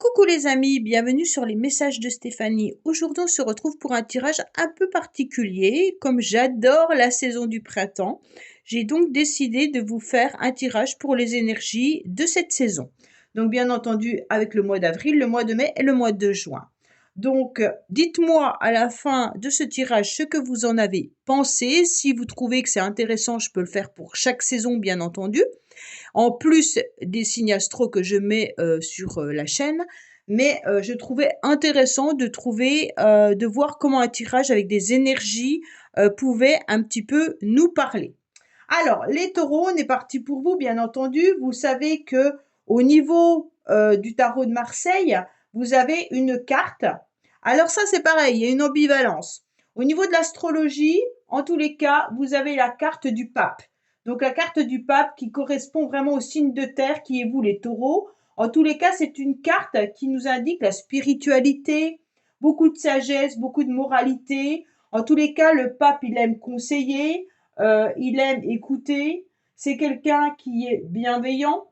Coucou les amis, bienvenue sur les messages de Stéphanie. Aujourd'hui, on se retrouve pour un tirage un peu particulier. Comme j'adore la saison du printemps, j'ai donc décidé de vous faire un tirage pour les énergies de cette saison. Donc bien entendu avec le mois d'avril, le mois de mai et le mois de juin. Donc dites-moi à la fin de ce tirage ce que vous en avez pensé. Si vous trouvez que c'est intéressant, je peux le faire pour chaque saison bien entendu, en plus des signes astro que je mets sur la chaîne. Mais je trouvais intéressant de voir comment un tirage avec des énergies pouvait un petit peu nous parler. Alors, les taureaux, on est parti pour vous, bien entendu. Vous savez que au niveau du tarot de Marseille, vous avez une carte. Alors ça, c'est pareil, il y a une ambivalence. Au niveau de l'astrologie, en tous les cas, vous avez la carte du pape. Donc la carte du pape qui correspond vraiment au signe de terre qui est vous les taureaux. En tous les cas, c'est une carte qui nous indique la spiritualité, beaucoup de sagesse, beaucoup de moralité. En tous les cas, le pape, il aime conseiller, il aime écouter. C'est quelqu'un qui est bienveillant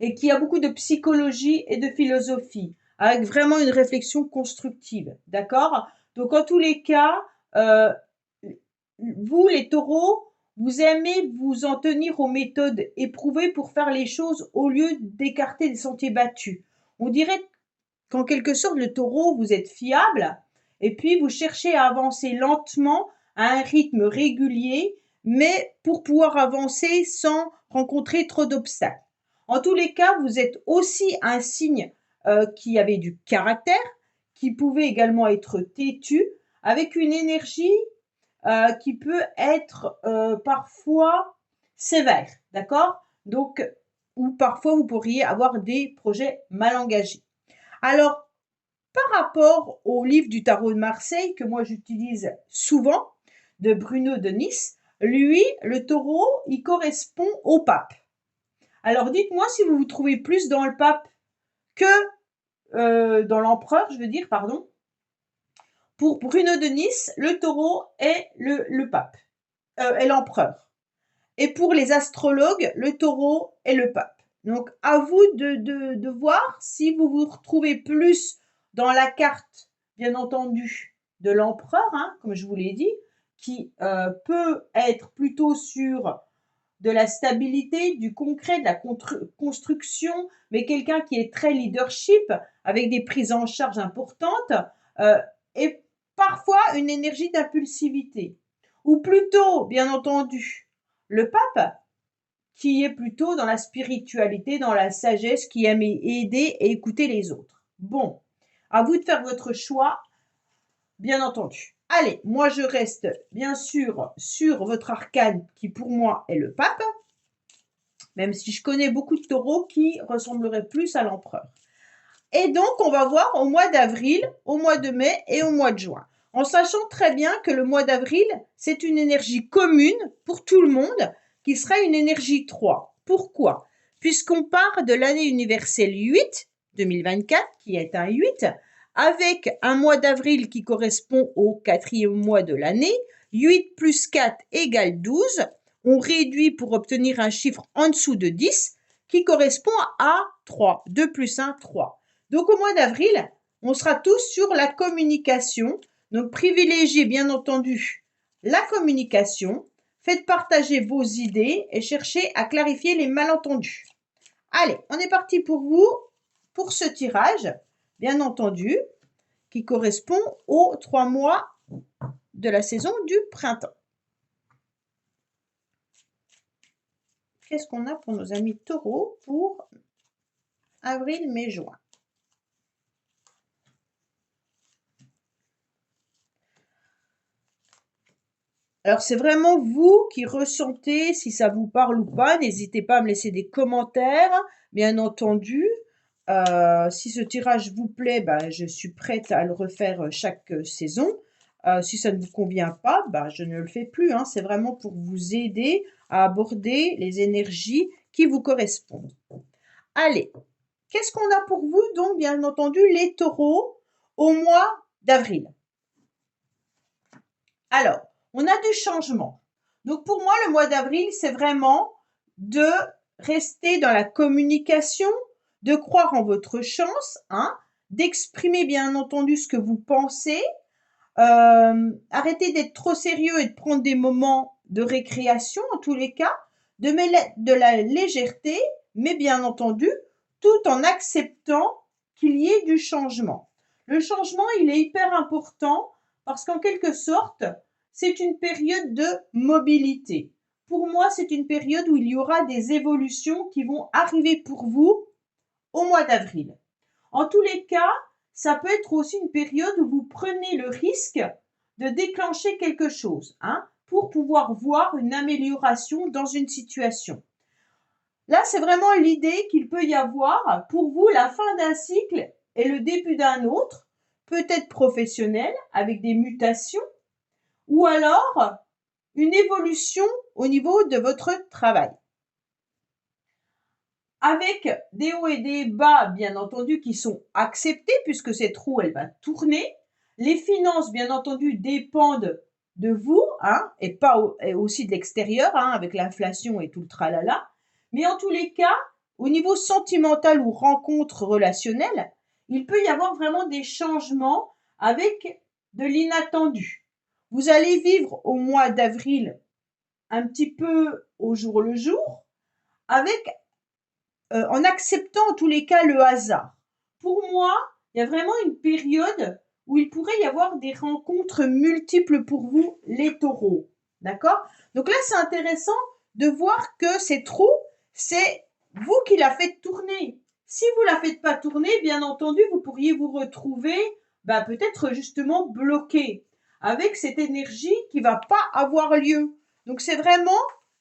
et qui a beaucoup de psychologie et de philosophie, avec vraiment une réflexion constructive. D'accord? Donc en tous les cas, euh, vous les taureaux, vous aimez vous en tenir aux méthodes éprouvées pour faire les choses au lieu d'écarter des sentiers battus. On dirait qu'en quelque sorte, le taureau, vous êtes fiable et puis vous cherchez à avancer lentement à un rythme régulier, mais pour pouvoir avancer sans rencontrer trop d'obstacles. En tous les cas, vous êtes aussi un signe qui avait du caractère, qui pouvait également être têtu, avec une énergie qui peut être parfois sévère, d'accord? Donc, ou parfois vous pourriez avoir des projets mal engagés. Alors, par rapport au livre du tarot de Marseille, que moi j'utilise souvent, de Bruno de Nice, lui, le taureau, il correspond au pape. Alors, dites-moi si vous vous trouvez plus dans le pape que dans l'empereur, je veux dire, pardon. Pour Bruno de Nice, le taureau est le pape, est l'empereur. Et pour les astrologues, le taureau est le pape. Donc, à vous de voir si vous vous retrouvez plus dans la carte, bien entendu, de l'empereur, hein, comme je vous l'ai dit, qui peut être plutôt sur de la stabilité, du concret, de la construction, mais quelqu'un qui est très leadership, avec des prises en charge importantes, euh, et parfois une énergie d'impulsivité. Ou plutôt, bien entendu, le pape, qui est plutôt dans la spiritualité, dans la sagesse, qui aime aider et écouter les autres. Bon, à vous de faire votre choix, bien entendu. Allez, moi je reste bien sûr sur votre arcane qui pour moi est le pape, même si je connais beaucoup de taureaux qui ressembleraient plus à l'empereur. Et donc, on va voir au mois d'avril, au mois de mai et au mois de juin. En sachant très bien que le mois d'avril, c'est une énergie commune pour tout le monde, qui sera une énergie 3. Pourquoi? Puisqu'on part de l'année universelle 8, 2024, qui est un 8, avec un mois d'avril qui correspond au 4e mois de l'année. 8 plus 4 égale 12. On réduit pour obtenir un chiffre en dessous de 10, qui correspond à 3. 2 plus 1, 3. Donc au mois d'avril, on sera tous sur la communication. Donc privilégiez bien entendu la communication. Faites partager vos idées et cherchez à clarifier les malentendus. Allez, on est parti pour vous, pour ce tirage, bien entendu, qui correspond aux 3 mois de la saison du printemps. Qu'est-ce qu'on a pour nos amis taureaux pour avril, mai, juin? Alors, c'est vraiment vous qui ressentez si ça vous parle ou pas. N'hésitez pas à me laisser des commentaires, bien entendu. Si ce tirage vous plaît, ben, je suis prête à le refaire chaque saison. Si ça ne vous convient pas, ben, je ne le fais plus, hein. C'est vraiment pour vous aider à aborder les énergies qui vous correspondent. Allez, qu'est-ce qu'on a pour vous? Donc, bien entendu, les taureaux au mois d'avril. Alors, on a du changement. Donc, pour moi, le mois d'avril, c'est vraiment de rester dans la communication, de croire en votre chance, hein, d'exprimer bien entendu ce que vous pensez. Arrêtez d'être trop sérieux et de prendre des moments de récréation en tous les cas, de mettre de la légèreté, mais bien entendu, tout en acceptant qu'il y ait du changement. Le changement, il est hyper important parce qu'en quelque sorte, c'est une période de mobilité. Pour moi, c'est une période où il y aura des évolutions qui vont arriver pour vous au mois d'avril. En tous les cas, ça peut être aussi une période où vous prenez le risque de déclencher quelque chose, hein, pour pouvoir voir une amélioration dans une situation. Là, c'est vraiment l'idée qu'il peut y avoir pour vous la fin d'un cycle et le début d'un autre, peut-être professionnel, avec des mutations, ou alors une évolution au niveau de votre travail. Avec des hauts et des bas, bien entendu, qui sont acceptés, puisque cette roue, elle va tourner. Les finances, bien entendu, dépendent de vous, hein, et pas et aussi de l'extérieur, hein, avec l'inflation et tout le tralala. Mais en tous les cas, au niveau sentimental ou rencontre relationnelle, il peut y avoir vraiment des changements avec de l'inattendu. Vous allez vivre au mois d'avril un petit peu au jour le jour, avec en acceptant en tous les cas le hasard. Pour moi, il y a vraiment une période où il pourrait y avoir des rencontres multiples pour vous, les taureaux. D'accord? Donc là, c'est intéressant de voir que cette roue, c'est vous qui la faites tourner. Si vous la faites pas tourner, bien entendu, vous pourriez vous retrouver peut-être justement bloqué avec cette énergie qui va pas avoir lieu. Donc c'est vraiment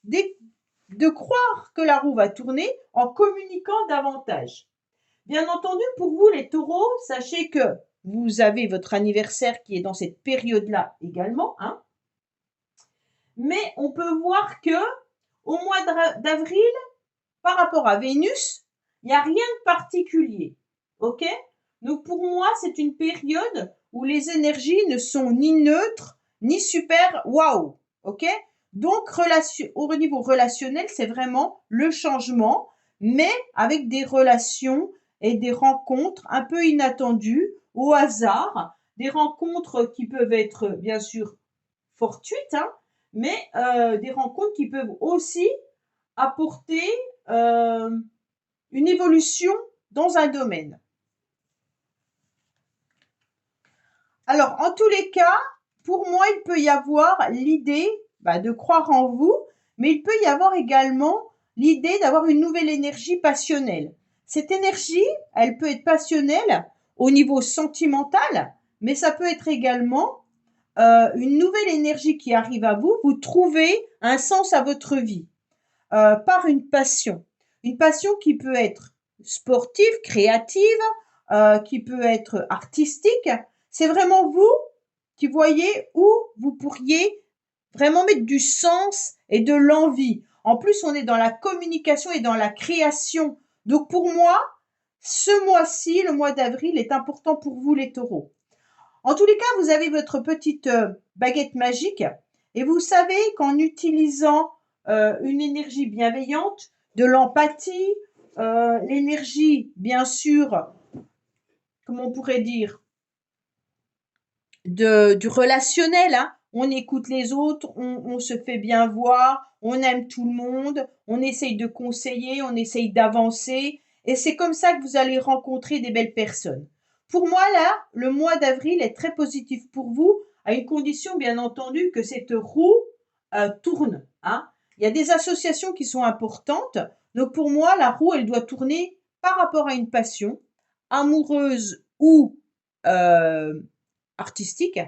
de croire que la roue va tourner en communiquant davantage. Bien entendu, pour vous les taureaux, sachez que vous avez votre anniversaire qui est dans cette période-là également, hein. Mais on peut voir que au mois d'avril, par rapport à Vénus, il n'y a rien de particulier. Ok? Donc pour moi, c'est une période où les énergies ne sont ni neutres, ni super waouh. Ok? Donc au niveau relationnel, c'est vraiment le changement, mais avec des relations et des rencontres un peu inattendues, au hasard, des rencontres qui peuvent être bien sûr fortuites, hein, mais des rencontres qui peuvent aussi apporter une évolution dans un domaine. Alors, en tous les cas, pour moi, il peut y avoir l'idée de croire en vous, mais il peut y avoir également l'idée d'avoir une nouvelle énergie passionnelle. Cette énergie, elle peut être passionnelle au niveau sentimental, mais ça peut être également une nouvelle énergie qui arrive à vous. Vous trouvez un sens à votre vie par une passion. Une passion qui peut être sportive, créative, qui peut être artistique. C'est vraiment vous qui voyez où vous pourriez vraiment mettre du sens et de l'envie. En plus, on est dans la communication et dans la création. Donc pour moi, ce mois-ci, le mois d'avril, est important pour vous les taureaux. En tous les cas, vous avez votre petite baguette magique et vous savez qu'en utilisant une énergie bienveillante, de l'empathie, l'énergie, bien sûr, comment on pourrait dire, du relationnel, hein. On écoute les autres, on se fait bien voir, on aime tout le monde, on essaye de conseiller, on essaye d'avancer. Et c'est comme ça que vous allez rencontrer des belles personnes. Pour moi, là, le mois d'avril est très positif pour vous, à une condition, bien entendu, que cette roue tourne, hein. Il y a des associations qui sont importantes. Donc pour moi, la roue, elle doit tourner par rapport à une passion, amoureuse ou artistique,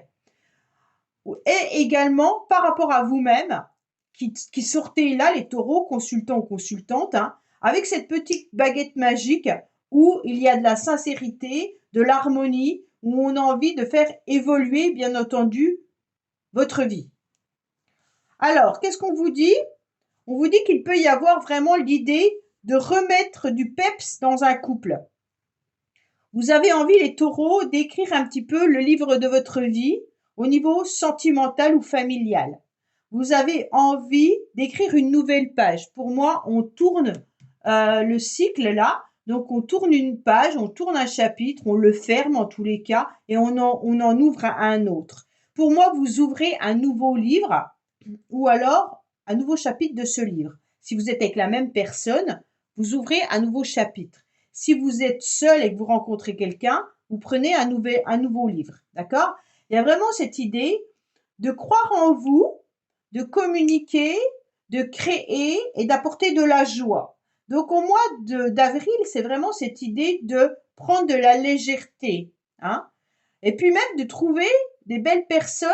et également par rapport à vous-même, qui sortez là, les taureaux, consultants ou consultantes, hein, avec cette petite baguette magique où il y a de la sincérité, de l'harmonie, où on a envie de faire évoluer, bien entendu, votre vie. Alors, qu'est-ce qu'on vous dit? On vous dit qu'il peut y avoir vraiment l'idée de remettre du peps dans un couple. Vous avez envie, les taureaux, d'écrire un petit peu le livre de votre vie au niveau sentimental ou familial. Vous avez envie d'écrire une nouvelle page. Pour moi, on tourne le cycle là. Donc, on tourne une page, on tourne un chapitre, on le ferme en tous les cas et on en ouvre un autre. Pour moi, vous ouvrez un nouveau livre ou alors un nouveau chapitre de ce livre. Si vous êtes avec la même personne, vous ouvrez un nouveau chapitre. Si vous êtes seul et que vous rencontrez quelqu'un, vous prenez un nouveau livre. D'accord? Il y a vraiment cette idée de croire en vous, de communiquer, de créer et d'apporter de la joie. Donc au mois d'avril, c'est vraiment cette idée de prendre de la légèreté, hein, et puis même de trouver des belles personnes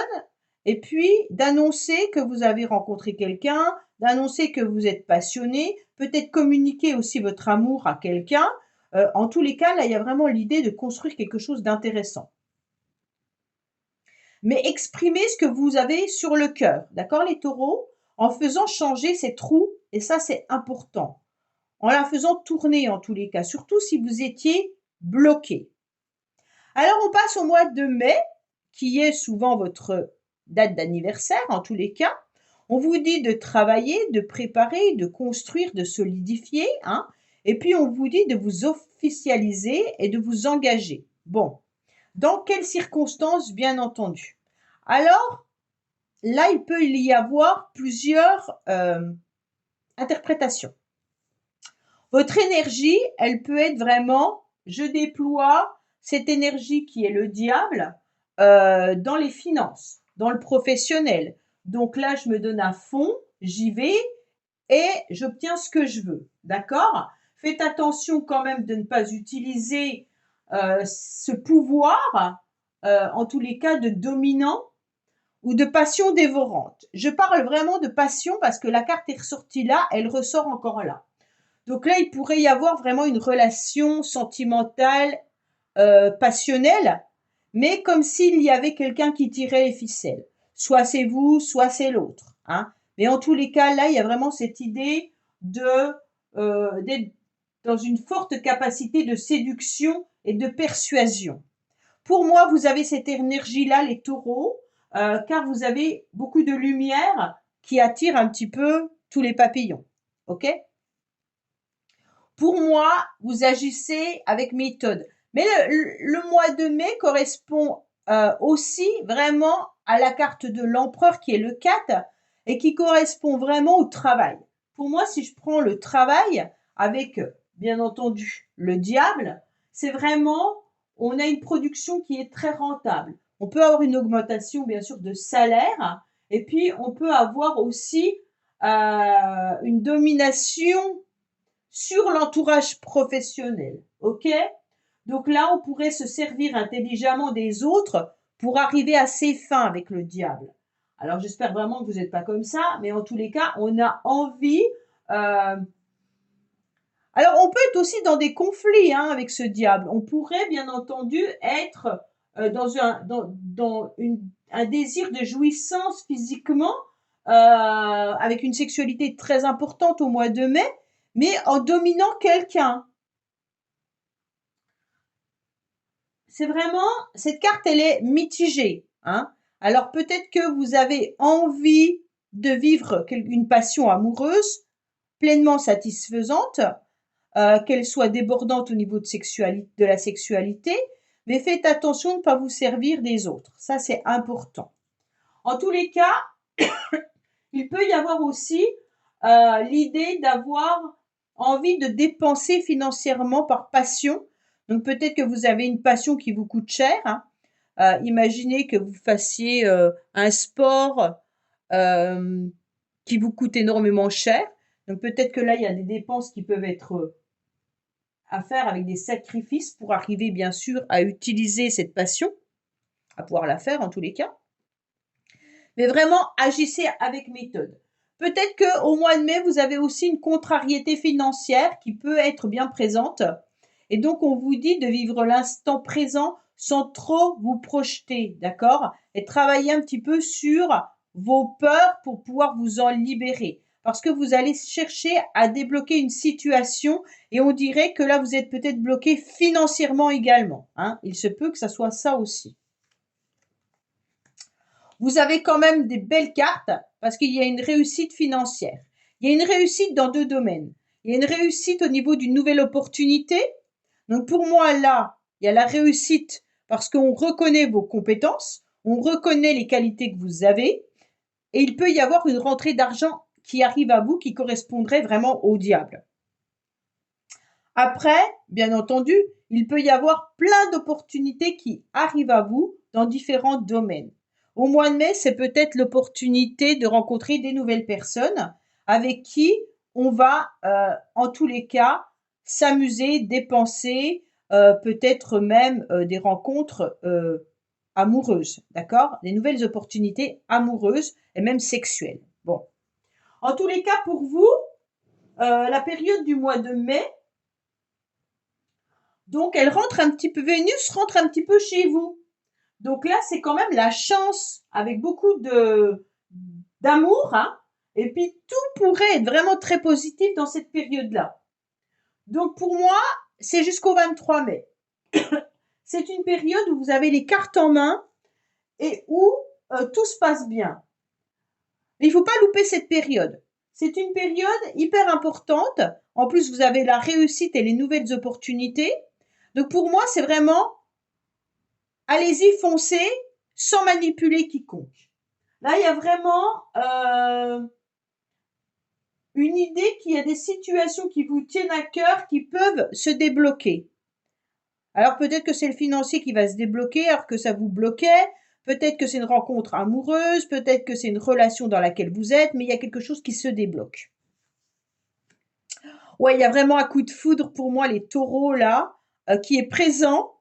et puis d'annoncer que vous avez rencontré quelqu'un, d'annoncer que vous êtes passionné, peut-être communiquer aussi votre amour à quelqu'un. En tous les cas, là, il y a vraiment l'idée de construire quelque chose d'intéressant. Mais exprimez ce que vous avez sur le cœur, d'accord les taureaux, en faisant changer cette roue, et ça c'est important, en la faisant tourner en tous les cas, surtout si vous étiez bloqué. Alors on passe au mois de mai, qui est souvent votre date d'anniversaire en tous les cas. On vous dit de travailler, de préparer, de construire, de solidifier, hein, et puis on vous dit de vous officialiser et de vous engager. Bon, dans quelles circonstances, bien entendu? Alors, là, il peut y avoir plusieurs interprétations. Votre énergie, elle peut être vraiment, je déploie cette énergie qui est le diable dans les finances, dans le professionnel. Donc là, je me donne à fond, j'y vais et j'obtiens ce que je veux. D'accord? Faites attention quand même de ne pas utiliser ce pouvoir, en tous les cas de dominant ou de passion dévorante. Je parle vraiment de passion parce que la carte est ressortie là, elle ressort encore là. Donc là, il pourrait y avoir vraiment une relation sentimentale, passionnelle, mais comme s'il y avait quelqu'un qui tirait les ficelles. Soit c'est vous, soit c'est l'autre, hein. Mais en tous les cas, là, il y a vraiment cette idée d'être dans une forte capacité de séduction et de persuasion. Pour moi, vous avez cette énergie-là, les taureaux, car vous avez beaucoup de lumière qui attire un petit peu tous les papillons. OK? Pour moi, vous agissez avec méthode. Mais le mois de mai correspond aussi vraiment à la carte de l'empereur qui est le 4 et qui correspond vraiment au travail. Pour moi, si je prends le travail avec, bien entendu, le diable, c'est vraiment, on a une production qui est très rentable. On peut avoir une augmentation, bien sûr, de salaire et puis on peut avoir aussi une domination sur l'entourage professionnel, ok? Donc là, on pourrait se servir intelligemment des autres pour arriver à ses fins avec le diable. Alors j'espère vraiment que vous n'êtes pas comme ça, mais en tous les cas, on a envie. euh, Alors on peut être aussi dans des conflits hein, avec ce diable. On pourrait bien entendu être dans un désir de jouissance physiquement, avec une sexualité très importante au mois de mai, mais en dominant quelqu'un. C'est vraiment, cette carte, elle est mitigée. Hein. Alors peut-être que vous avez envie de vivre une passion amoureuse pleinement satisfaisante, qu'elle soit débordante au niveau de la sexualité, mais faites attention de ne pas vous servir des autres. Ça, c'est important. En tous les cas, il peut y avoir aussi l'idée d'avoir envie de dépenser financièrement par passion. Donc peut-être que vous avez une passion qui vous coûte cher. Hein. Imaginez que vous fassiez un sport qui vous coûte énormément cher. Donc peut-être que là, il y a des dépenses qui peuvent être à faire avec des sacrifices pour arriver bien sûr à utiliser cette passion, à pouvoir la faire en tous les cas. Mais vraiment, agissez avec méthode. Peut-être qu'au mois de mai, vous avez aussi une contrariété financière qui peut être bien présente. Et donc, on vous dit de vivre l'instant présent sans trop vous projeter, d'accord? Et travailler un petit peu sur vos peurs pour pouvoir vous en libérer. Parce que vous allez chercher à débloquer une situation et on dirait que là, vous êtes peut-être bloqué financièrement également. Hein. Il se peut que ça soit ça aussi. Vous avez quand même des belles cartes parce qu'il y a une réussite financière. Il y a une réussite dans deux domaines. il y a une réussite au niveau d'une nouvelle opportunité. Donc pour moi, là, il y a la réussite parce qu'on reconnaît vos compétences, on reconnaît les qualités que vous avez, et il peut y avoir une rentrée d'argent qui arrive à vous qui correspondrait vraiment au diable. Après, bien entendu, il peut y avoir plein d'opportunités qui arrivent à vous dans différents domaines. Au mois de mai, c'est peut-être l'opportunité de rencontrer des nouvelles personnes avec qui on va, en tous les cas, s'amuser, dépenser, peut-être même des rencontres amoureuses, d'accord? Des nouvelles opportunités amoureuses et même sexuelles. Bon. En tous les cas, pour vous, la période du mois de mai, donc elle rentre un petit peu, Vénus rentre un petit peu chez vous. Donc là, c'est quand même la chance avec beaucoup d'amour, hein. Et puis tout pourrait être vraiment très positif dans cette période-là. Donc pour moi, c'est jusqu'au 23 mai. C'est une période où vous avez les cartes en main et où tout se passe bien. Mais il ne faut pas louper cette période. C'est une période hyper importante. En plus, vous avez la réussite et les nouvelles opportunités. Donc pour moi, c'est vraiment allez-y, foncez, sans manipuler quiconque. Là, il y a vraiment une idée qu'il y a des situations qui vous tiennent à cœur qui peuvent se débloquer. Alors peut-être que c'est le financier qui va se débloquer alors que ça vous bloquait. Peut-être que c'est une rencontre amoureuse, peut-être que c'est une relation dans laquelle vous êtes, mais il y a quelque chose qui se débloque. Ouais, il y a vraiment un coup de foudre pour moi, les taureaux là, qui est présent,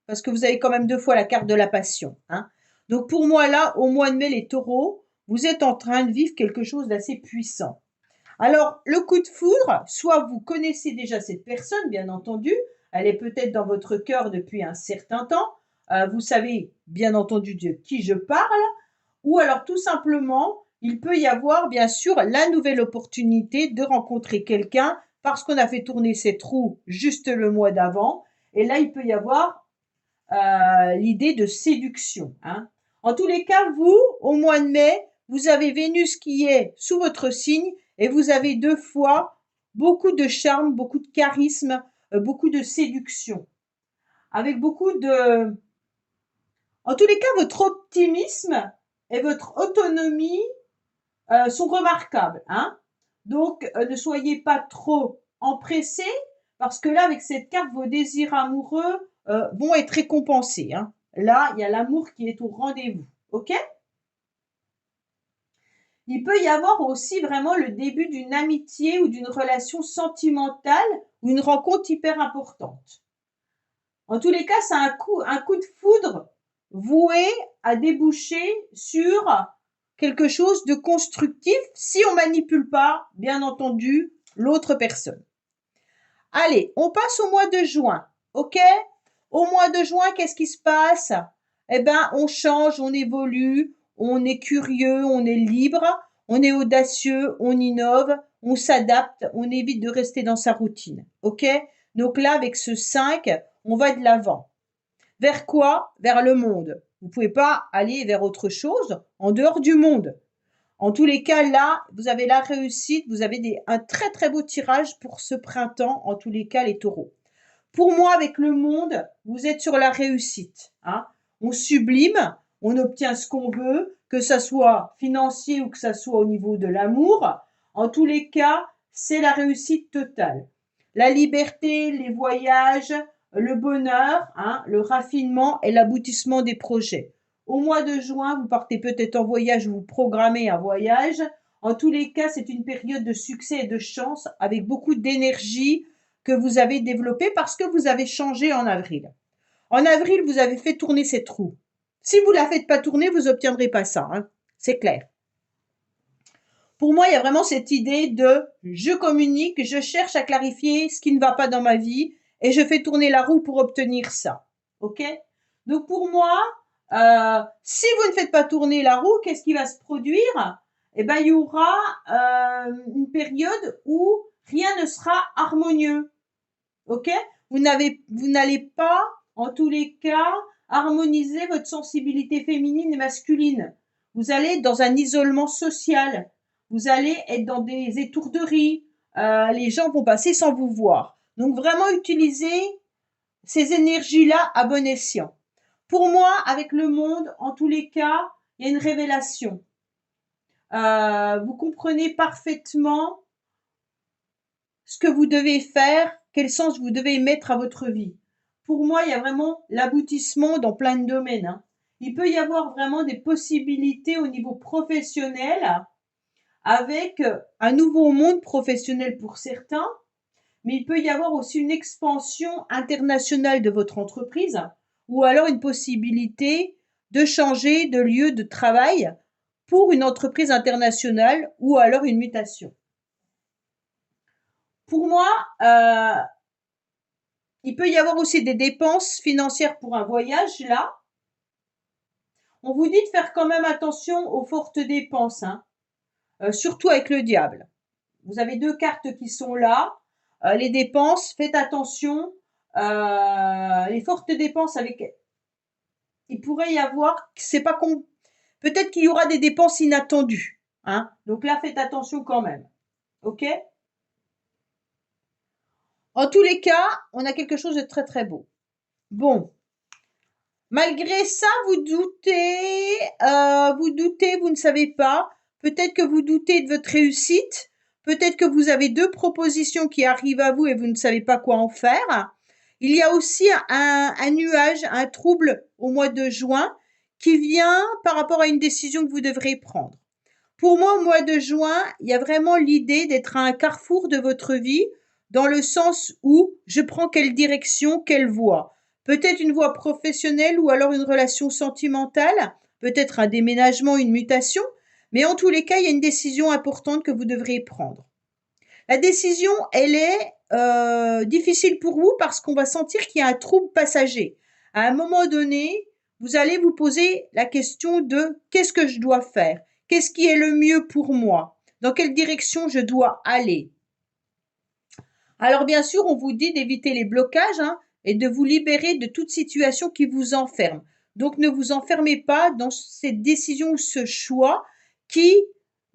parce que vous avez quand même 2 fois la carte de la passion, hein. Donc pour moi là, au mois de mai, les taureaux, vous êtes en train de vivre quelque chose d'assez puissant. Alors, le coup de foudre, soit vous connaissez déjà cette personne, bien entendu, elle est peut-être dans votre cœur depuis un certain temps, vous savez bien entendu de qui je parle, ou alors tout simplement, il peut y avoir bien sûr la nouvelle opportunité de rencontrer quelqu'un parce qu'on a fait tourner cette roue juste le mois d'avant, et là il peut y avoir l'idée de séduction, hein. En tous les cas, vous, au mois de mai, vous avez Vénus qui est sous votre signe et vous avez 2 fois beaucoup de charme, beaucoup de charisme, beaucoup de séduction. Avec beaucoup de... En tous les cas, votre optimisme et votre autonomie sont remarquables, hein. Donc, ne soyez pas trop empressés parce que là, avec cette carte, vos désirs amoureux vont être récompensés, hein. Là, il y a l'amour qui est au rendez-vous, ok? Il peut y avoir aussi vraiment le début d'une amitié ou d'une relation sentimentale ou une rencontre hyper importante. En tous les cas, c'est un coup de foudre voué à déboucher sur quelque chose de constructif si on manipule pas, bien entendu, l'autre personne. Allez, on passe au mois de juin, ok? Au mois de juin, qu'est-ce qui se passe? Eh ben, on change, on évolue, on est curieux, on est libre, on est audacieux, on innove, on s'adapte, on évite de rester dans sa routine, ok? Donc là, avec ce 5, on va de l'avant. Vers quoi? Vers le monde. Vous ne pouvez pas aller vers autre chose en dehors du monde. En tous les cas, là, vous avez la réussite, vous avez un très très beau tirage pour ce printemps, en tous les cas, les taureaux. Pour moi, avec le monde, vous êtes sur la réussite, hein. On sublime, on obtient ce qu'on veut, que ça soit financier ou que ça soit au niveau de l'amour. En tous les cas, c'est la réussite totale. La liberté, les voyages, le bonheur, hein, le raffinement et l'aboutissement des projets. Au mois de juin, vous partez peut-être en voyage ou vous programmez un voyage. En tous les cas, c'est une période de succès et de chance avec beaucoup d'énergie que vous avez développée parce que vous avez changé en avril. En avril, vous avez fait tourner cette roue. Si vous ne la faites pas tourner, vous n'obtiendrez pas ça, hein. C'est clair. Pour moi, il y a vraiment cette idée de je communique, je cherche à clarifier ce qui ne va pas dans ma vie et je fais tourner la roue pour obtenir ça. Ok? Donc pour moi, si vous ne faites pas tourner la roue, qu'est-ce qui va se produire? Eh ben, il y aura une période où rien ne sera harmonieux. Ok? Vous n'allez pas, en tous les cas, harmoniser votre sensibilité féminine et masculine. Vous allez être dans un isolement social. Vous allez être dans des étourderies. les gens vont passer sans vous voir. Donc vraiment utilisez ces énergies-là à bon escient. Pour moi, avec le monde, en tous les cas, il y a une révélation. Vous comprenez parfaitement ce que vous devez faire, quel sens vous devez mettre à votre vie. Pour moi, il y a vraiment l'aboutissement dans plein de domaines, hein. Il peut y avoir vraiment des possibilités au niveau professionnel avec un nouveau monde professionnel pour certains, mais il peut y avoir aussi une expansion internationale de votre entreprise ou alors une possibilité de changer de lieu de travail pour une entreprise internationale ou alors une mutation. Pour moi, il peut y avoir aussi des dépenses financières pour un voyage là. On vous dit de faire quand même attention aux fortes dépenses, hein, surtout avec le diable. Vous avez 2 cartes qui sont là. Les dépenses, faites attention. Les fortes dépenses avec il pourrait y avoir c'est pas con peut-être qu'il y aura des dépenses inattendues, hein. Donc là, faites attention quand même. OK? En tous les cas, on a quelque chose de très, très beau. Bon, malgré ça, vous doutez, vous ne savez pas. Peut-être que vous doutez de votre réussite. Peut-être que vous avez 2 propositions qui arrivent à vous et vous ne savez pas quoi en faire. Il y a aussi un nuage, un trouble au mois de juin qui vient par rapport à une décision que vous devrez prendre. Pour moi, au mois de juin, il y a vraiment l'idée d'être à un carrefour de votre vie, dans le sens où je prends quelle direction, quelle voie. Peut-être une voie professionnelle ou alors une relation sentimentale, peut-être un déménagement, une mutation, mais en tous les cas, il y a une décision importante que vous devrez prendre. La décision, elle est difficile pour vous parce qu'on va sentir qu'il y a un trouble passager. À un moment donné, vous allez vous poser la question de qu'est-ce que je dois faire? Qu'est-ce qui est le mieux pour moi? Dans quelle direction je dois aller? Alors bien sûr, on vous dit d'éviter les blocages, hein, et de vous libérer de toute situation qui vous enferme. Donc ne vous enfermez pas dans cette décision ou ce choix qui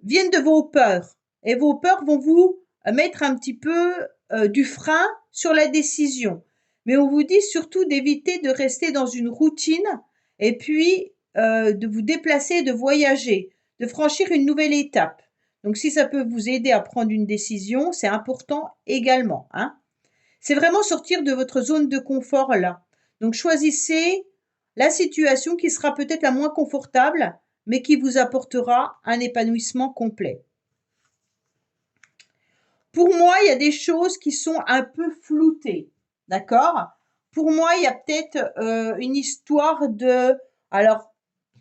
viennent de vos peurs. Et vos peurs vont vous mettre un petit peu du frein sur la décision. Mais on vous dit surtout d'éviter de rester dans une routine et puis de vous déplacer, de voyager, de franchir une nouvelle étape. Donc si ça peut vous aider à prendre une décision, c'est important également, hein. C'est vraiment sortir de votre zone de confort là. Donc choisissez la situation qui sera peut-être la moins confortable, mais qui vous apportera un épanouissement complet. Pour moi, il y a des choses qui sont un peu floutées, d'accord? Pour moi, il y a peut-être une histoire de... Alors,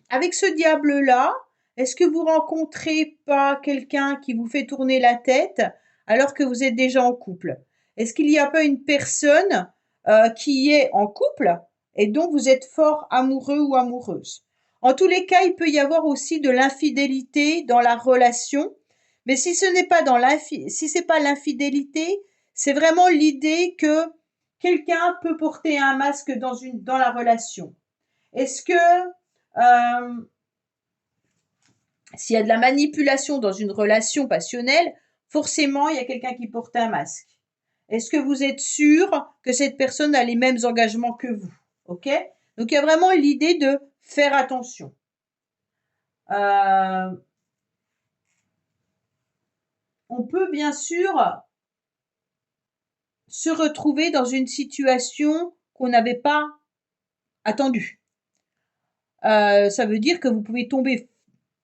avec ce diable-là, est-ce que vous rencontrez pas quelqu'un qui vous fait tourner la tête alors que vous êtes déjà en couple? Est-ce qu'il n'y a pas une personne qui est en couple et dont vous êtes fort amoureux ou amoureuse? En tous les cas, il peut y avoir aussi de l'infidélité dans la relation, mais si ce n'est pas si c'est pas l'infidélité, c'est vraiment l'idée que quelqu'un peut porter un masque dans la relation. Est-ce que s'il y a de la manipulation dans une relation passionnelle, forcément, il y a quelqu'un qui porte un masque. Est-ce que vous êtes sûr que cette personne a les mêmes engagements que vous? OK? Donc, il y a vraiment l'idée de faire attention. On peut bien sûr se retrouver dans une situation qu'on n'avait pas attendue. Ça veut dire que vous pouvez tomber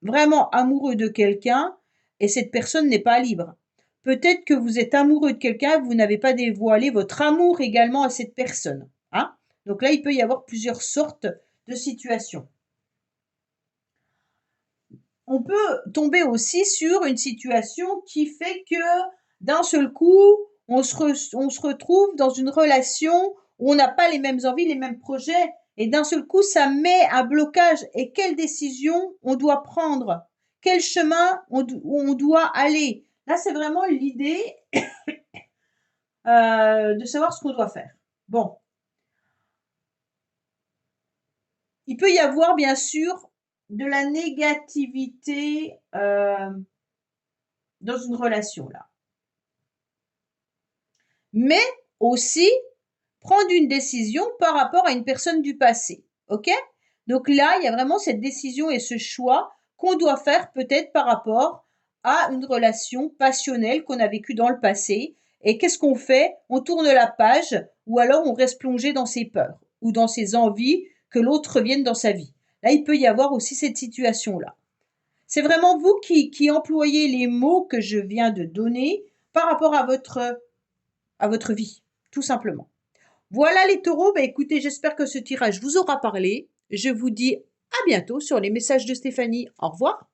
vraiment amoureux de quelqu'un et cette personne n'est pas libre. Peut-être que vous êtes amoureux de quelqu'un, vous n'avez pas dévoilé votre amour également à cette personne, hein. Donc là, il peut y avoir plusieurs sortes de situations. On peut tomber aussi sur une situation qui fait que d'un seul coup, on se retrouve dans une relation où on n'a pas les mêmes envies, les mêmes projets, et d'un seul coup, ça met un blocage. Et quelle décision on doit prendre? Quel chemin on doit aller? Là, c'est vraiment l'idée de savoir ce qu'on doit faire. Bon. Il peut y avoir, bien sûr, de la négativité dans une relation, là. mais aussi prendre une décision par rapport à une personne du passé. OK? Donc là, il y a vraiment cette décision et ce choix qu'on doit faire peut-être par rapport à une relation passionnelle qu'on a vécue dans le passé. Et qu'est-ce qu'on fait? On tourne la page ou alors on reste plongé dans ses peurs ou dans ses envies que l'autre revienne dans sa vie. Là, il peut y avoir aussi cette situation-là. C'est vraiment vous qui employez les mots que je viens de donner par rapport à votre vie, tout simplement. Voilà les taureaux, bah écoutez, j'espère que ce tirage vous aura parlé. Je vous dis à bientôt sur les messages de Stéphanie. Au revoir.